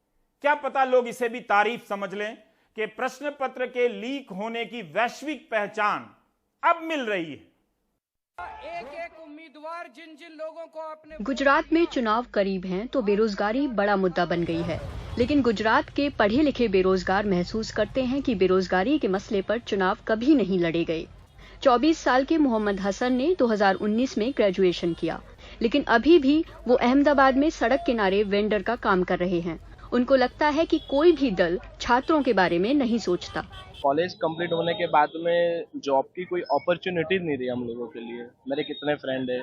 क्या पता लोग इसे भी तारीफ समझ लें कि प्रश्न पत्र के लीक होने की वैश्विक पहचान अब मिल रही है। एक उम्मीदवार जिन लोगों को अपने गुजरात में चुनाव करीब हैं तो बेरोजगारी बड़ा मुद्दा बन गई है, लेकिन गुजरात के पढ़े लिखे बेरोजगार महसूस करते हैं कि बेरोजगारी के मसले पर चुनाव कभी नहीं लड़े गए। 24 साल के मोहम्मद हसन ने 2019 में ग्रेजुएशन किया, लेकिन अभी भी वो अहमदाबाद में सड़क किनारे वेंडर का काम कर रहे हैं। उनको लगता है कि कोई भी दल छात्रों के बारे में नहीं सोचता। कॉलेज कंप्लीट होने के बाद में जॉब की कोई अपॉर्चुनिटी नहीं रही हम लोगों के लिए। मेरे कितने फ्रेंड है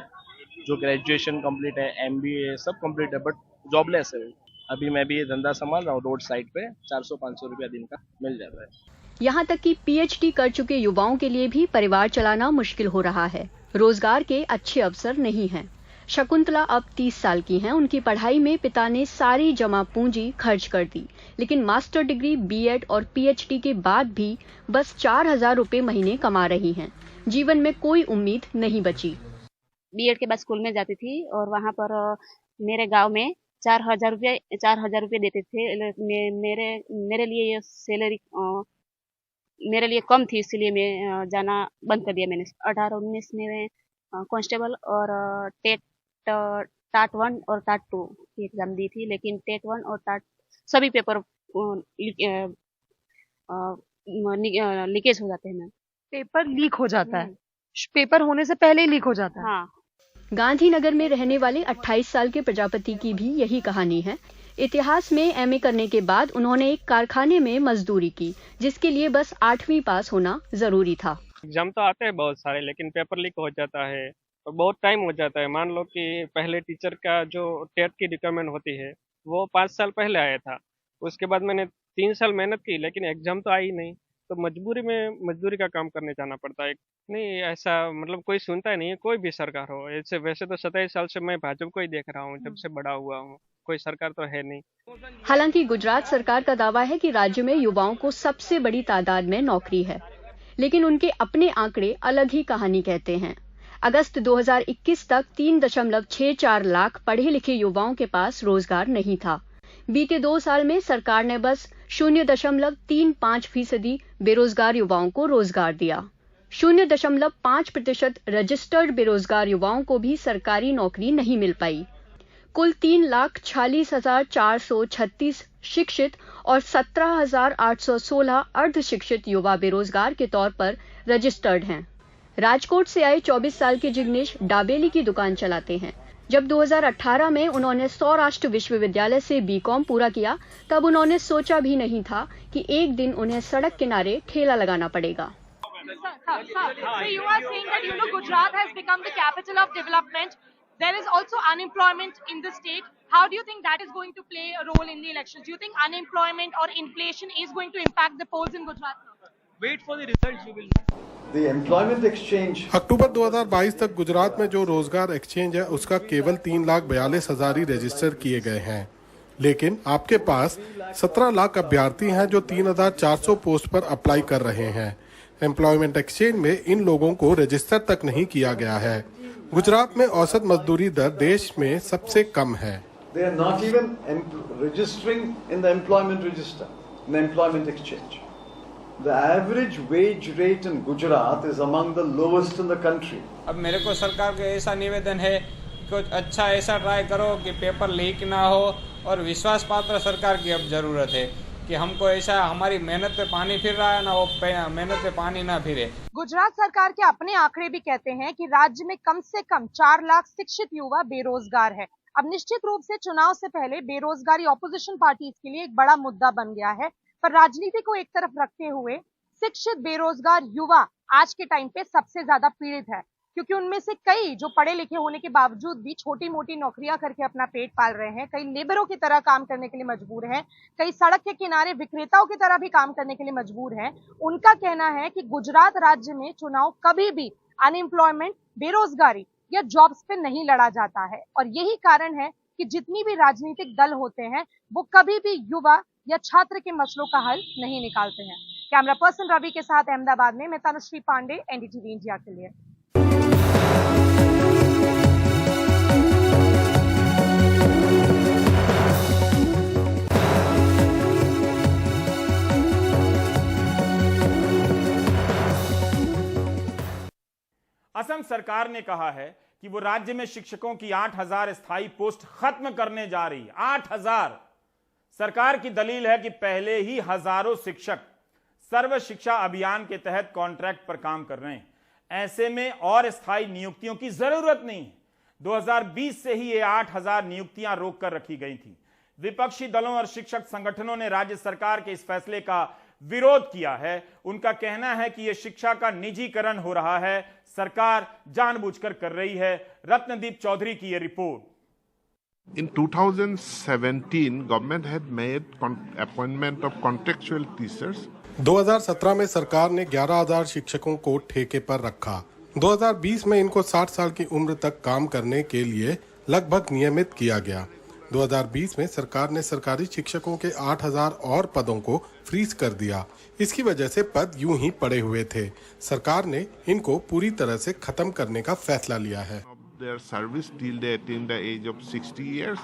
जो ग्रेजुएशन कंप्लीट है, MBA सब कंप्लीट है, बट जॉबलेस है। अभी मैं भी ये धंधा संभाल रहा हूँ, रोड साइड पे 400-500 रुपया दिन का मिल जाता है। यहाँ तक कि PhD कर चुके युवाओं के लिए भी परिवार चलाना मुश्किल हो रहा है। रोजगार के अच्छे अवसर नहीं हैं। शकुंतला अब 30 साल की हैं। उनकी पढ़ाई में पिता ने सारी जमा पूंजी खर्च कर दी, लेकिन मास्टर डिग्री, BEd और PhD के बाद भी बस 4,000 रुपए महीने कमा रही हैं। जीवन में कोई उम्मीद नहीं बची। BEd के बाद स्कूल में जाती थी और वहाँ पर मेरे गांव में 4,000 रुपये देते थे। मेरे लिए ये सैलरी मेरे लिए कम थी, इसलिए मैं जाना बंद कर दिया मैंने। 18-19 में कांस्टेबल और टाट 1 और टाट 2 की एग्जाम दी थी, लेकिन टेट 1 और टाट सभी पेपर लीकेज हो जाते हैं मैम। पेपर लीक हो जाता है? पेपर होने से पहले ही लीक हो जाता है? हाँ। गांधीनगर में रहने वाले 28 साल के प्रजापति की भी यही कहानी है। इतिहास में MA करने के बाद उन्होंने एक कारखाने में मजदूरी की, जिसके लिए बस 8वीं पास होना जरूरी था। एग्जाम तो आते हैं बहुत सारे, लेकिन पेपर लीक हो जाता है और बहुत टाइम हो जाता है। मान लो कि पहले टीचर का जो टेट की रिक्वायरमेंट होती है वो 5 साल पहले आया था। उसके बाद मैंने 3 साल मेहनत की, लेकिन एग्जाम तो आई नहीं, तो मजबूरी में मजदूरी का काम करने जाना पड़ता है। नहीं ऐसा मतलब कोई सुनता नहीं है, कोई भी सरकार हो। ऐसे वैसे तो 27 साल से मैं भाजपा को ही देख रहा हूँ, जब से बड़ा हुआ हूँ। कोई सरकार तो है नहीं। हालांकि गुजरात सरकार का दावा है कि राज्य में युवाओं को सबसे बड़ी तादाद में नौकरी है, लेकिन उनके अपने आंकड़े अलग ही कहानी कहते हैं। अगस्त 2021 तक 3.64 लाख पढ़े लिखे युवाओं के पास रोजगार नहीं था। बीते 2 साल में सरकार ने बस 0.35% बेरोजगार युवाओं को रोजगार दिया। 0.5% रजिस्टर्ड बेरोजगार युवाओं को भी सरकारी नौकरी नहीं मिल पाई। कुल 3,46,436 शिक्षित और 17,816 अर्धशिक्षित युवा बेरोजगार के तौर पर रजिस्टर्ड हैं। राजकोट से आए 24 साल के जिग्नेश डाबेली की दुकान चलाते हैं। जब 2018 में उन्होंने सौराष्ट्र विश्वविद्यालय से BCom पूरा किया, तब उन्होंने सोचा भी नहीं था कि एक दिन उन्हें सड़क किनारे ठेला लगाना पड़ेगा। There is also unemployment in the state. How do you think that is going to play a role in the elections? Do you think unemployment or inflation is going to impact the polls in Gujarat? Wait for the results, you will. The employment exchange. अक्टूबर 2022 तक गुजरात में जो रोजगार exchange है उसका केवल 3,42,000 ही register किए गए हैं, लेकिन आपके पास 17 लाख अभ्यर्थी हैं जो 3,400 पोस्ट पर अप्लाई कर रहे हैं। एम्प्लॉयमेंट एक्सचेंज में इन लोगों को रजिस्टर तक नहीं किया गया है। गुजरात में औसत मजदूरी दर देश में सबसे कम है। They are not even registering in the employment register, in the employment exchange. The average wage rate in Gujarat is among the lowest in the country. अब मेरे को सरकार का ऐसा निवेदन है, कुछ अच्छा ऐसा ट्राई करो कि पेपर लीक ना हो, और विश्वास पात्र सरकार की अब जरूरत है कि हमको ऐसा हमारी मेहनत पे पानी फिर रहा है ना, वो मेहनत पे पानी ना फिरे। गुजरात सरकार के अपने आंकड़े भी कहते हैं कि राज्य में कम से कम 4 लाख शिक्षित युवा बेरोजगार है। अब निश्चित रूप से चुनाव से पहले बेरोजगारी ऑपोजिशन पार्टीज के लिए एक बड़ा मुद्दा बन गया है, पर राजनीति को एक तरफ रखते हुए शिक्षित बेरोजगार युवा आज के टाइम पे सबसे ज्यादा पीड़ित है, क्योंकि उनमें से कई जो पढ़े लिखे होने के बावजूद भी छोटी मोटी नौकरियां करके अपना पेट पाल रहे हैं, कई लेबरों की तरह काम करने के लिए मजबूर हैं, कई सड़क के किनारे विक्रेताओं की तरह भी काम करने के लिए मजबूर हैं। उनका कहना है कि गुजरात राज्य में चुनाव कभी भी अनएम्प्लॉयमेंट, बेरोजगारी या जॉब्स पे नहीं लड़ा जाता है, और यही कारण है कि जितनी भी राजनीतिक दल होते हैं वो कभी भी युवा या छात्र के मसलों का हल नहीं निकालते हैं। कैमरा पर्सन रवि के साथ अहमदाबाद में मैं तनुश्री पांडे, NDTV इंडिया के लिए। असम सरकार ने कहा है कि वो राज्य में शिक्षकों की 8,000 स्थायी पोस्ट खत्म करने जा रही है। 8,000। सरकार की दलील है कि पहले ही हजारों शिक्षक सर्व शिक्षा अभियान के तहत कॉन्ट्रैक्ट पर काम कर रहे हैं। ऐसे में और स्थायी नियुक्तियों की जरूरत नहीं है। 2020 से ही ये 8,000 नियुक्तियां रोक कर रखी गई थी। विपक्षी दलों और शिक्षक संगठनों ने राज्य सरकार के इस फैसले का विरोध किया है। उनका कहना है कि यह शिक्षा का निजीकरण हो रहा है, सरकार जानबूझकर कर रही है। रत्नदीप चौधरी की यह report. In 2017, government had made appointment of contractual teachers. 2017 में सरकार ने 11,000 शिक्षकों को ठेके पर रखा। 2020 में इनको 60 साल की उम्र तक काम करने के लिए लगभग नियमित किया गया। 2020 में सरकार ने सरकारी शिक्षकों के 8,000 और पदों को फ्रीज कर दिया। इसकी वजह से पद यूं ही पड़े हुए थे। सरकार ने इनको पूरी तरह से खत्म करने का फैसला लिया है। Their service till they attain the age of 60 years,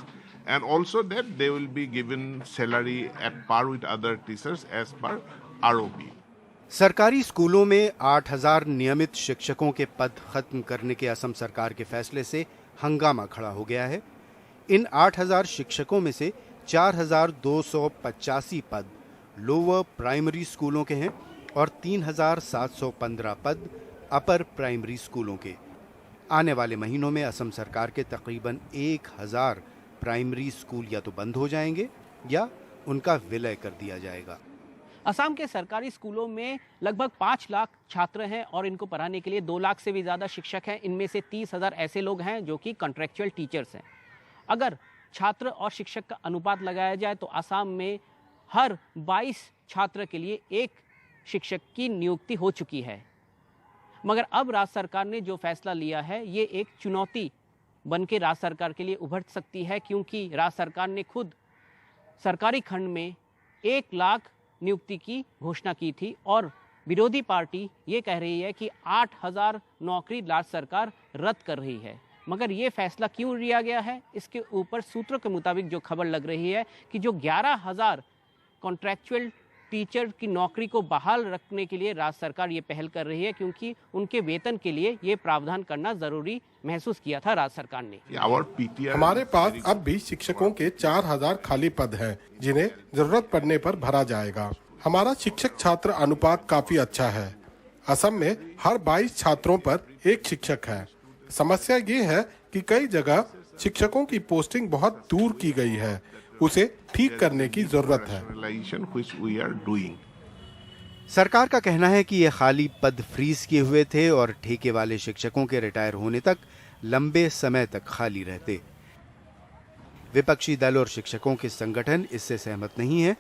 and also that they will be given salary at par with other teachers as per ROP. सरकारी स्कूलों में 8,000 नियमित शिक्षकों के पद खत्म करने के असम सरकार के फैसले से हंगामा खड़ा हो गया है। इन 8,000 शिक्षकों में से 4,285 पद लोअर प्राइमरी स्कूलों के हैं और 3,715 पद अपर प्राइमरी स्कूलों के। आने वाले महीनों में असम सरकार के तकरीबन 1,000 प्राइमरी स्कूल या तो बंद हो जाएंगे या उनका विलय कर दिया जाएगा। असम के सरकारी स्कूलों में लगभग 5 लाख छात्र हैं और इनको पढ़ाने के लिए 2 लाख से भी ज़्यादा शिक्षक हैं। इनमें से 30,000 ऐसे लोग हैं जो कि कॉन्ट्रैक्चुअल टीचर्स हैं। अगर छात्र और शिक्षक का अनुपात लगाया जाए तो असम में हर 22 छात्र के लिए एक शिक्षक की नियुक्ति हो चुकी है। मगर अब राज्य सरकार ने जो फैसला लिया है ये एक चुनौती बन के राज्य सरकार के लिए उभर सकती है, क्योंकि राज्य सरकार ने खुद सरकारी खंड में 1 लाख नियुक्ति की घोषणा की थी और विरोधी पार्टी ये कह रही है कि 8,000 नौकरी राज्य सरकार रद्द कर रही है। मगर ये फैसला क्यों लिया गया है, इसके ऊपर सूत्रों के मुताबिक जो खबर लग रही है कि जो 11,000 कॉन्ट्रैक्चुअल टीचर की नौकरी को बहाल रखने के लिए राज्य सरकार ये पहल कर रही है, क्योंकि उनके वेतन के लिए ये प्रावधान करना जरूरी महसूस किया था राज्य सरकार ने। हमारे पास अब भी शिक्षकों के 4,000 खाली पद हैं, जिन्हें जरूरत पड़ने पर भरा जाएगा। हमारा शिक्षक छात्र अनुपात काफी अच्छा है। असम में हर 22 छात्रों पर एक शिक्षक है। समस्या ये है कि कई जगह शिक्षकों की पोस्टिंग बहुत दूर की गई है, उसे ठीक करने की जरूरत है। सरकार का कहना है कि ये खाली पद फ्रीज किए हुए थे और ठेके वाले शिक्षकों के रिटायर होने तक लंबे समय तक खाली रहते। विपक्षी दल और शिक्षकों के संगठन इससे सहमत नहीं है।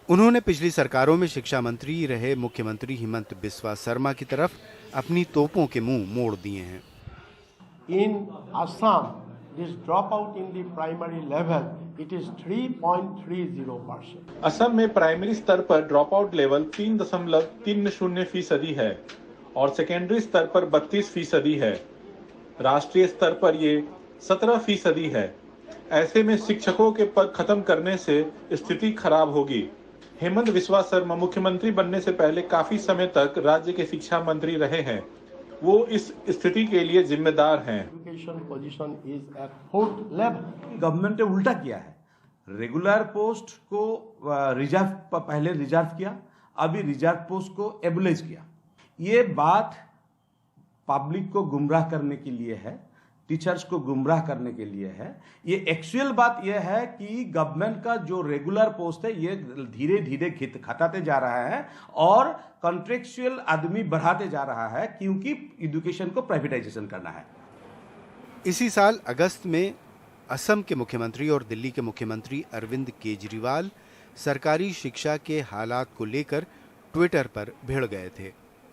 उन्होंने पिछली सरकारों में शिक्षा मंत्री रहे मुख्यमंत्री हिमंत बिस्वा शर्मा की तरफ अपनी तोपों के मुंह मोड़ दिए हैं। In Assam, this dropout in the primary level, it is 3.30%. Assam में प्राइमरी स्तर पर ड्रॉप आउट लेवल 3.30% है और सेकेंडरी स्तर पर 32% है। राष्ट्रीय स्तर पर ये 17% है। ऐसे में शिक्षकों के पद खत्म करने से स्थिति खराब होगी। हेमंत बिस्वा शर्मा मुख्यमंत्री बनने से पहले काफी समय तक राज्य के शिक्षा मंत्री रहे हैं। वो इस स्थिति के लिए जिम्मेदार हैं। गवर्नमेंट ने उल्टा किया है, रेगुलर पोस्ट को रिजर्व पहले रिजर्व किया, अभी रिजर्व पोस्ट को एबुलाइज किया। ये बात पब्लिक को गुमराह करने के लिए है, टीचर्स को गुमराह करने के लिए है। ये एक्चुअल बात यह है कि गवर्नमेंट का जो रेगुलर पोस्ट है ये धीरे धीरे घटाते जा रहा है और कॉन्ट्रेक्चुअल आदमी बढ़ाते जा रहा है, क्योंकि एजुकेशन को प्राइवेटाइजेशन करना है। इसी साल अगस्त में असम के मुख्यमंत्री और दिल्ली के मुख्यमंत्री अरविंद केजरीवाल सरकारी शिक्षा के हालात को लेकर ट्विटर पर भिड़ गए थे।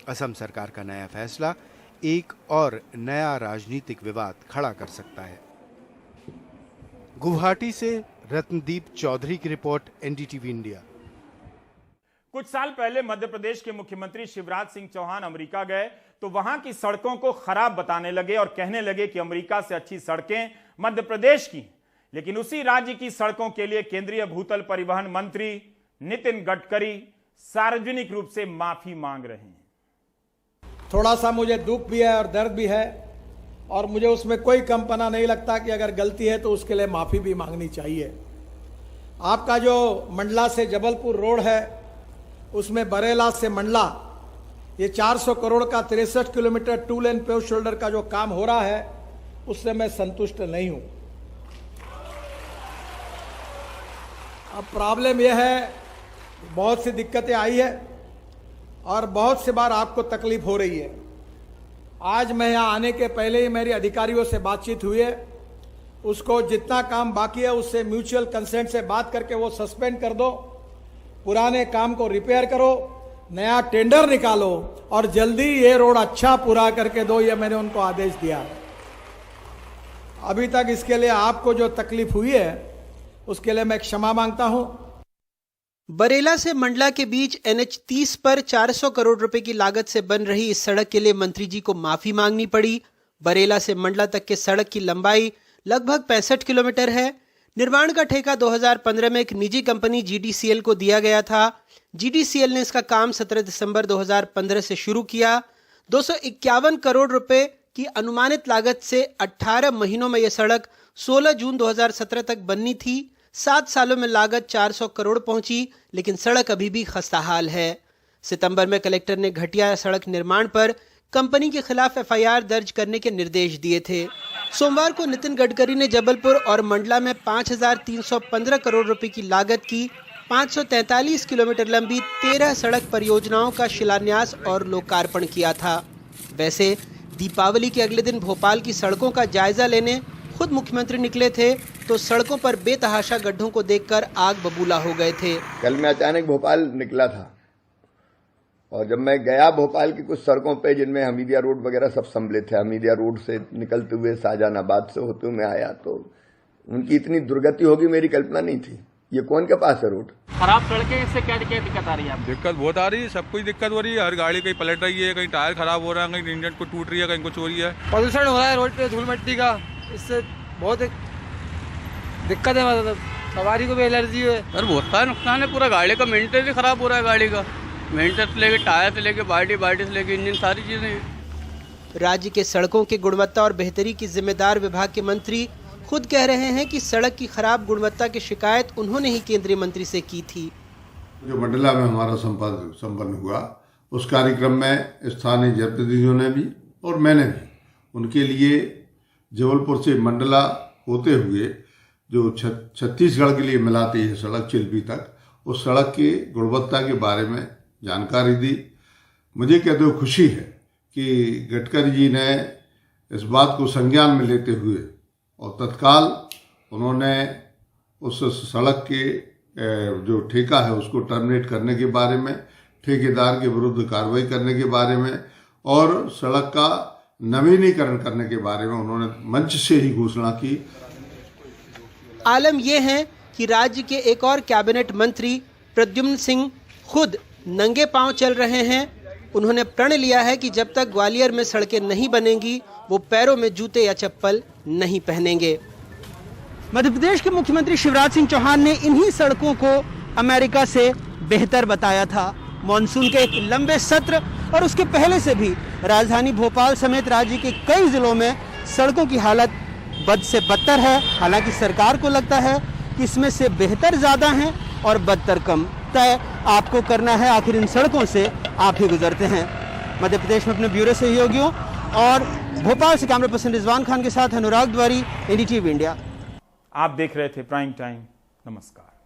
असम सरकार का नया फैसला एक और नया राजनीतिक विवाद खड़ा कर सकता है। गुवाहाटी से रत्नदीप चौधरी की रिपोर्ट, एनडीटीवी इंडिया। कुछ साल पहले मध्य प्रदेश के मुख्यमंत्री शिवराज सिंह चौहान अमेरिका गए तो वहां की सड़कों को खराब बताने लगे और कहने लगे कि अमेरिका से अच्छी सड़कें मध्य प्रदेश की। लेकिन उसी राज्य की सड़कों के लिए केंद्रीय भूतल परिवहन मंत्री नितिन गडकरी सार्वजनिक रूप से माफी मांग रहे हैं। थोड़ा सा मुझे दुख भी है और दर्द भी है और मुझे उसमें कोई कमपना नहीं लगता कि अगर गलती है तो उसके लिए माफी भी मांगनी चाहिए। आपका जो मंडला से जबलपुर रोड है उसमें बरेला से मंडला ये 400 करोड़ का 63 किलोमीटर 2 लेन पेव शोल्डर का जो काम हो रहा है उससे मैं संतुष्ट नहीं हूं। अब प्रॉब्लम यह है, बहुत सी दिक्कतें आई है और बहुत सी बार आपको तकलीफ हो रही है। आज मैं यहाँ आने के पहले ही मेरी अधिकारियों से बातचीत हुई है, उसको जितना काम बाकी है उससे म्यूचुअल कंसेंट से बात करके वो सस्पेंड कर दो, पुराने काम को रिपेयर करो, नया टेंडर निकालो और जल्दी ये रोड अच्छा पूरा करके दो, ये मैंने उनको आदेश दिया। अभी तक इसके लिए आपको जो तकलीफ हुई है उसके लिए मैं क्षमा मांगता हूं। बरेला से मंडला के बीच NH 30 पर 400 करोड़ रुपए की लागत से बन रही इस सड़क के लिए मंत्री जी को माफी मांगनी पड़ी। बरेला से मंडला तक के सड़क की लंबाई लगभग 65 किलोमीटर है। निर्माण का ठेका 2015 में एक निजी कंपनी GDCL को दिया गया था। GDCL ने इसका काम 17 दिसंबर 2015 से शुरू किया। 251 करोड़ रुपए की अनुमानित लागत से 18 महीनों में यह सड़क 16 जून 2017 तक बननी थी। 7 सालों में लागत 400 करोड़ पहुंची, लेकिन सड़क अभी भी खस्ताहाल है। सितंबर में कलेक्टर ने घटिया सड़क निर्माण पर कंपनी के खिलाफ FIR दर्ज करने के निर्देश दिए थे। सोमवार को नितिन गडकरी ने जबलपुर और मंडला में 5,315 करोड़ रुपए की लागत की 543 किलोमीटर लंबी 13 सड़क परियोजनाओं का शिलान्यास और लोकार्पण किया था। वैसे दीपावली के अगले दिन भोपाल की सड़कों का जायजा लेने खुद मुख्यमंत्री निकले थे तो सड़कों पर बेतहाशा गड्ढों को देखकर आग बबूला हो गए थे। कल मैं अचानक भोपाल निकला था और जब मैं गया भोपाल की कुछ सड़कों पे जिनमें हमीदिया रोड वगैरह सब सम्मिलित थे, हमीदिया रोड से निकलते हुए शाहजहानाबाद से होते हुए मैं आया तो उनकी इतनी दुर्गति होगी मेरी कल्पना नहीं थी। ये कौन के पास है रोड? खराब सड़कें, इससे क्या दिक्कत आ रही है? दिक्कत बहुत आ रही है, सब कुछ दिक्कत हो रही है। हर गाड़ी कहीं पलट रही है, कहीं टायर खराब हो रहा है, कहीं इंजन को टूट रही है, कहीं कुछ हो रही है। प्रदूषण हो रहा है रोड पे, धूल मिट्टी का, इससे बहुत दिक्कत है। मतलब सवारी को भी एलर्जी है। सर बहुत सारा नुकसान है, पूरा गाड़ी का मेंटेनेंस ही खराब हो रहा है। गाड़ी का मेंटेनेंस से लेके टायर से लेके बाल्टी से लेके इंजन, सारी चीजें हैं। राज्य के सड़कों की गुणवत्ता और बेहतरी की जिम्मेदार विभाग के मंत्री खुद कह रहे हैं कि सड़क की खराब गुणवत्ता की शिकायत उन्होंने ही केंद्रीय मंत्री से की थी। जो मंडला में हमारा संपन्न हुआ उस कार्यक्रम में स्थानीय जनप्रतिनिधियों ने भी और मैंने भी उनके लिए जबलपुर से मंडला होते हुए जो छत्तीसगढ़ के लिए मिलाती है सड़क चिल्पी तक, उस सड़क की गुणवत्ता के बारे में जानकारी दी। मुझे कहते हुए खुशी है कि गडकरी जी ने इस बात को संज्ञान में लेते हुए और तत्काल उन्होंने उस सड़क के जो ठेका है उसको टर्मिनेट करने के बारे में, ठेकेदार के विरुद्ध कार्रवाई करने के बारे में और सड़क का नवीनीकरण करने के बारे में उन्होंने मंच से ही घोषणा की। आलम यह है कि राज्य के एक और कैबिनेट मंत्री प्रद्युम्न सिंह खुद नंगे पांव चल रहे हैं। उन्होंने प्रण लिया है कि जब तक ग्वालियर में सड़कें नहीं बनेंगी वो पैरों में जूते या चप्पल नहीं पहनेंगे। मध्य प्रदेश के मुख्यमंत्री शिवराज सिंह चौहान ने इन्हीं सड़कों को अमेरिका से बेहतर बताया था। मॉनसून के एक लंबे सत्र और उसके पहले से भी राजधानी भोपाल समेत राज्य के कई जिलों में सड़कों की हालत बद से बदतर है। हालांकि सरकार को लगता है कि इसमें से बेहतर ज्यादा हैं और बदतर कम। तय आपको करना है, आखिर इन सड़कों से आप ही गुजरते हैं। मध्य प्रदेश में अपने ब्यूरो सहयोगियों और भोपाल से कैमरा पर्सन रिजवान खान के साथ अनुराग द्वारी, NDTV इंडिया। आप देख रहे थे प्राइम टाइम। नमस्कार।